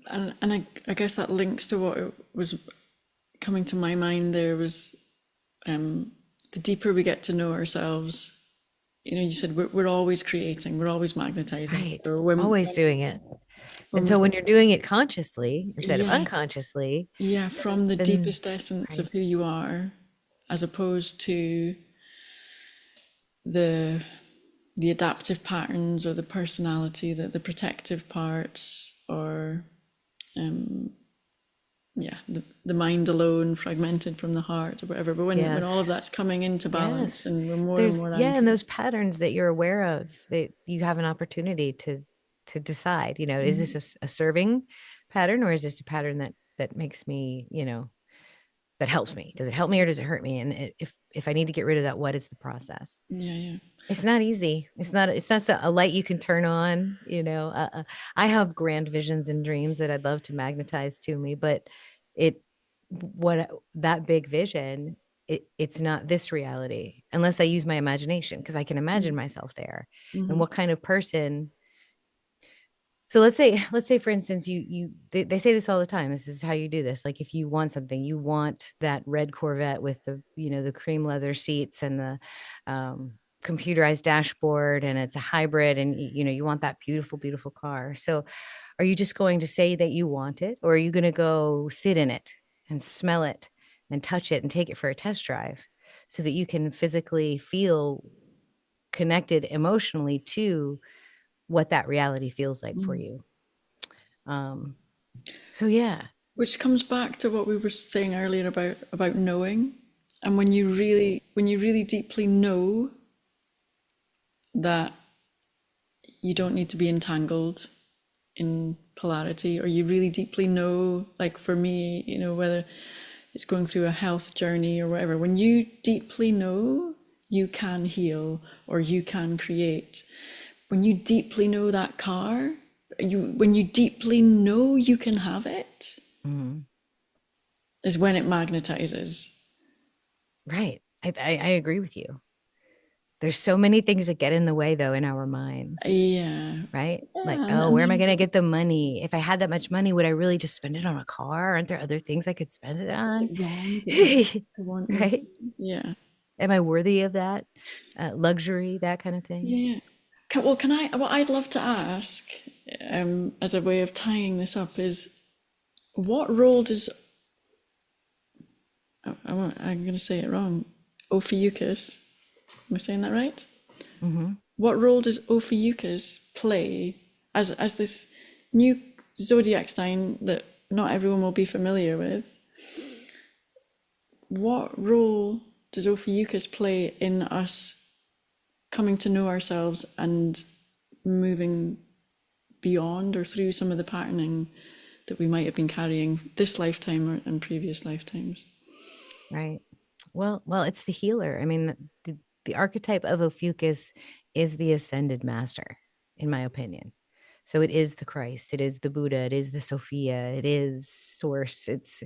And I guess that links to what it was coming to my mind. There was um, the deeper we get to know ourselves. You said we're always creating, we're always magnetizing.
Right.
So
Always doing it.
when
And
we
so when you're doing it consciously instead of
yeah,
unconsciously,
yeah, from the
then
deepest essence of
right.
who you are, as opposed to the the adaptive patterns or the personality, the protective parts, or um, yeah, the mind alone, fragmented from the heart, or whatever. But when all of
Yes.
that's coming into balance
Yes.
and we're more and
There's
more
yeah, and
anchored.
those patterns that you're aware of, that you have an opportunity to decide, is this a serving pattern, or is this a pattern that makes me, that helps me? Does it help me or does it hurt me? And if I need to get rid of that, what is the process?
Yeah, yeah.
It's not easy. It's not a light you can turn on. I have grand visions and dreams that I'd love to magnetize to me, but it what that big vision, it's not this reality unless I use my imagination, because I can imagine myself there. And
Mm-hmm.
what kind of person? So let's say for instance, they say this all the time. This is how you do this. Like, if you want something, you want that red Corvette with the cream leather seats and the computerized dashboard, and it's a hybrid, and you want that beautiful, beautiful car. So are you just going to say that you want it, or are you going to go sit in it and smell it and touch it and take it for a test drive so that you can physically feel connected emotionally to what that reality feels like for
Mm-hmm.
you? Um, so yeah.
Which comes back to what we were saying earlier about knowing. And when you really deeply know that you don't need to be entangled in polarity, or you really deeply know, like for me, whether it's going through a health journey or whatever, when you deeply know you can heal or you can create, when you deeply know that car, when you deeply know you can have it,
Mhm.
is when it magnetizes.
Right. I agree with you. There's so many things that get in the way though in our minds,
Yeah.
right? Like,
Yeah,
oh,
and
where am I
then
going to get the money? If I had that much money, would I really just spend it on a car? Aren't there other things I could spend it
is it
on?
wrong? Is it bad to want those
Right?
things? Yeah.
Am I worthy of that luxury, that kind of thing?
Yeah. Well, can I? What I'd love to ask, as a way of tying this up, is what role does I'm going to say it wrong? Ophiuchus. Am I saying that right?
Mm-hmm.
What role does Ophiuchus play as this new zodiac sign that not everyone will be familiar with? What role does Ophiuchus play in us coming to know ourselves and moving beyond or through some of the patterning that we might have been carrying this lifetime or in previous lifetimes?
Right. Well, it's the healer. I mean, the archetype of Ophiuchus is the ascended master, in my opinion. So it is the Christ, it is the Buddha, it is the Sophia, it is source. It's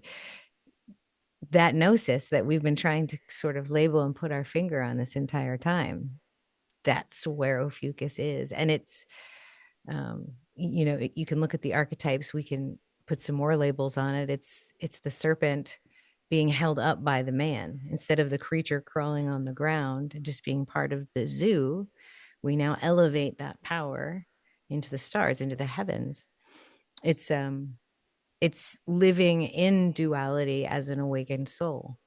that gnosis that we've been trying to sort of label and put our finger on this entire time. That's where Ophiuchus is. And it's, you can look at the archetypes, we can put some more labels on it. It's the serpent being held up by the man instead of the creature crawling on the ground and just being part of the zoo. We now elevate that power into the stars, into the heavens. It's um it's living in duality as an awakened soul.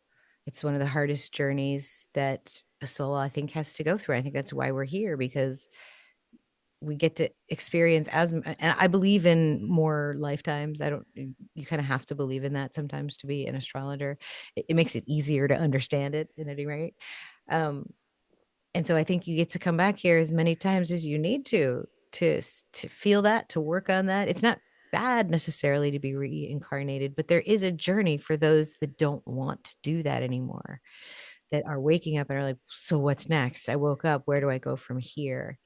It's one of the hardest journeys that a soul, I think, has to go through. I think that's why we're here, because we get to experience, as and I believe in more lifetimes. I don't You kind of have to believe in that sometimes to be an astrologer. It makes it easier to understand it at any rate. um and so I think you get to come back here as many times as you need to feel that, to work on that. It's not bad necessarily to be reincarnated, but there is a journey for those that don't want to do that anymore, that are waking up and are like, so what's next? I woke up, where do I go from here?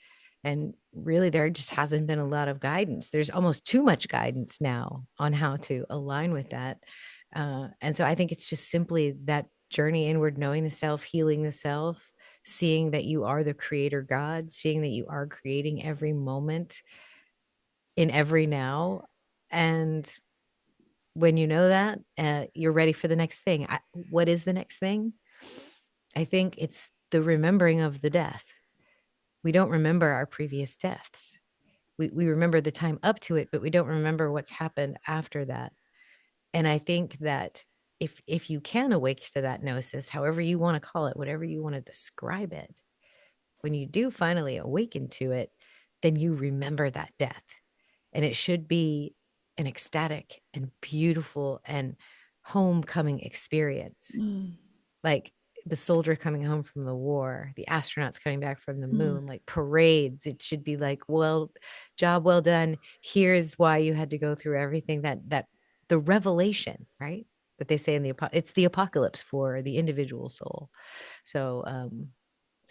And really, there just hasn't been a lot of guidance. There's almost too much guidance now on how to align with that. And so I think it's just simply that journey inward, knowing the self, healing the self, seeing that you are the creator God, seeing that you are creating every moment in every now. And when you know that, you're ready for the next thing. What is the next thing? I think it's the remembering of the death. We don't remember our previous deaths. We remember the time up to it, but we don't remember what's happened after that. And I think that if you can awake to that gnosis, however you want to call it, whatever you want to describe it, when you do finally awaken to it, then you remember that death. And it should be an ecstatic and beautiful and homecoming experience.
Mm,
Like the soldier coming home from the war, the astronauts coming back from the
mm,
moon, like parades. It should be like, well, job well done. Here's why you had to go through everything, that the revelation, right? That they say in it's the apocalypse for the individual soul. So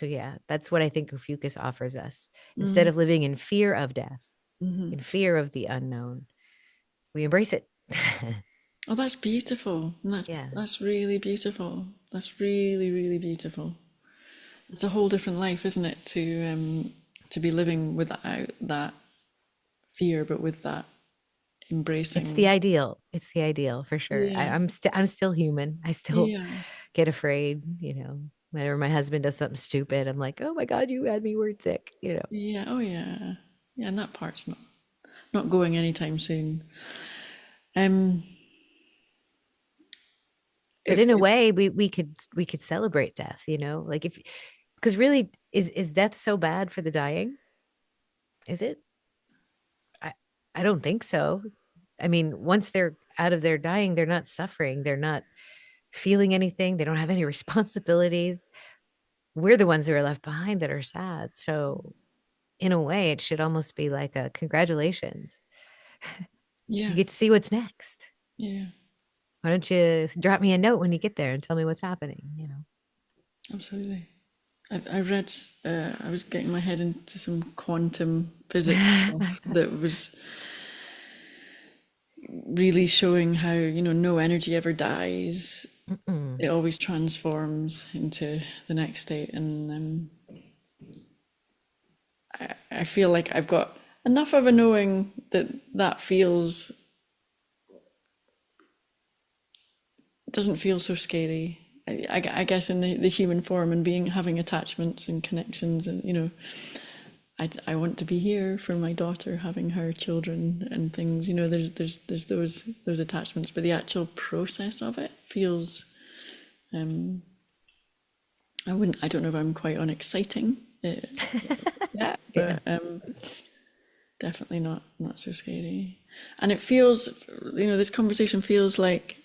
yeah, that's what I think Ophiuchus offers us. Instead
mm,
of living in fear of death,
mm.
in fear of the unknown, we embrace it.
Oh, that's beautiful. And
Yeah.
that's really beautiful. That's really, really beautiful. It's a whole different life, isn't it? To be living without that fear, but with that
It's the
embracing.
ideal. It's the ideal for sure.
Yeah,
I'm still human. I still
yeah,
get afraid, whenever my husband does something stupid, I'm like, oh my God, you had me word sick.
yeah. Oh, yeah, yeah. And that part's not going anytime soon. Um,
But
if,
in a
if
way, we could celebrate death. Like, if because really, is death so bad for the dying? Is it? I I don't think so. I mean, once they're out of their dying, they're not suffering. They're not feeling anything. They don't have any responsibilities. We're the ones that are left behind that are sad. So in a way, it should almost be like a congratulations. You
yeah,
get to see what's next.
yeah,
Why don't you drop me a note when you get there and tell me what's happening?
absolutely. I read. I was getting my head into some quantum physics stuff that was really showing how no energy ever dies.
Mm-mm.
It always transforms into the next state, and I feel like I've got enough of a knowing that that feels doesn't feel so scary. I guess in the human form and being having attachments and connections, and I want to be here for my daughter having her children and things. There's those attachments, but the actual process of it feels I don't know if I'm quite unexciting. Yeah,
Yeah.
but definitely not so scary. And it feels, this conversation feels like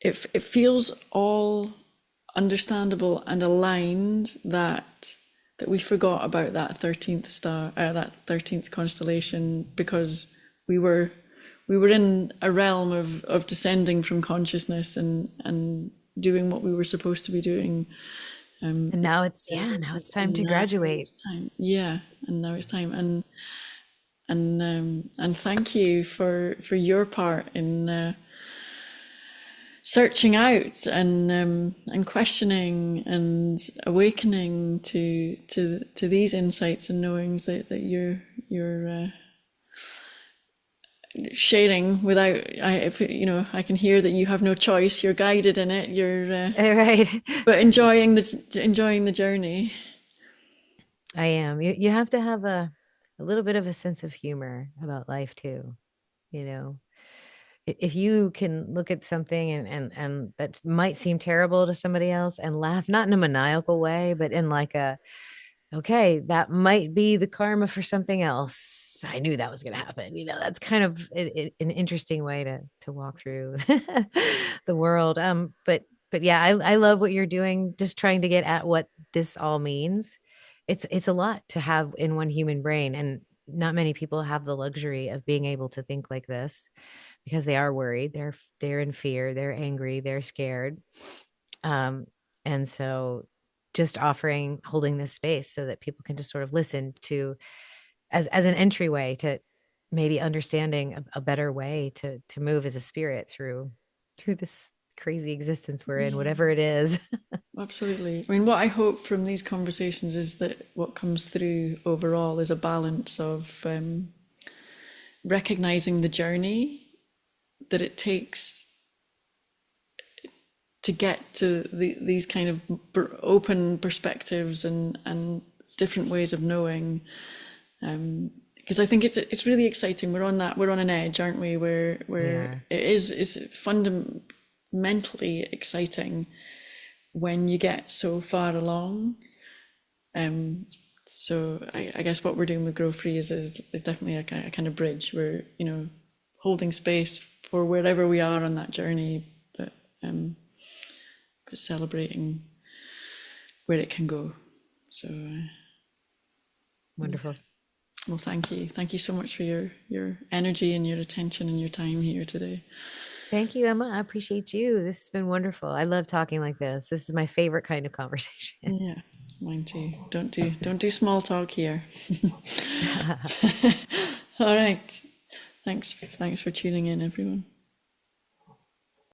it feels all understandable and aligned that we forgot about that 13th star, that 13th constellation, because we were in a realm of descending from consciousness and doing what we were supposed to be doing.
And now it's time
And
to
now
graduate.
it's time. Yeah, and now it's time. And thank you for your part in searching out and questioning and awakening to these insights and knowings that you're sharing without. I can hear that you have no choice. You're guided in it. You're
Right.
but enjoying the journey.
I am. You have to have a little bit of a sense of humor about life too. You know, if you can look at something and that might seem terrible to somebody else and laugh, not in a maniacal way, but in like okay, that might be the karma for something else. I knew that was going to happen. That's kind of an interesting way to walk through the world. But yeah, I love what you're doing. Just trying to get at what this all means. It's a lot to have in one human brain, and not many people have the luxury of being able to think like this because they are worried. They're in fear. They're angry. They're scared. Um, and so just holding this space so that people can just sort of listen to as an entryway to maybe understanding a better way to move as a spirit through this crazy existence we're in,
Yeah,
whatever it is.
absolutely. I mean, what I hope from these conversations is that what comes through overall is a balance of recognizing the journey that it takes to get to these kind of open perspectives and different ways of knowing. Because I think it's really exciting. We're on an edge, aren't we? Where
Yeah.
it's fundamentally exciting when you get so far along. So I guess what we're doing with Grow Free is definitely a kind of bridge. We're holding space for wherever we are on that journey, but celebrating where it can go. So
Wonderful.
well, thank you so much for your energy and your attention and your time here today.
Thank you, Emma. I appreciate you. This has been wonderful. I love talking like this. This is my favorite kind of conversation.
Yes, mine too. Don't do small talk here. All right. Thanks for tuning in, everyone.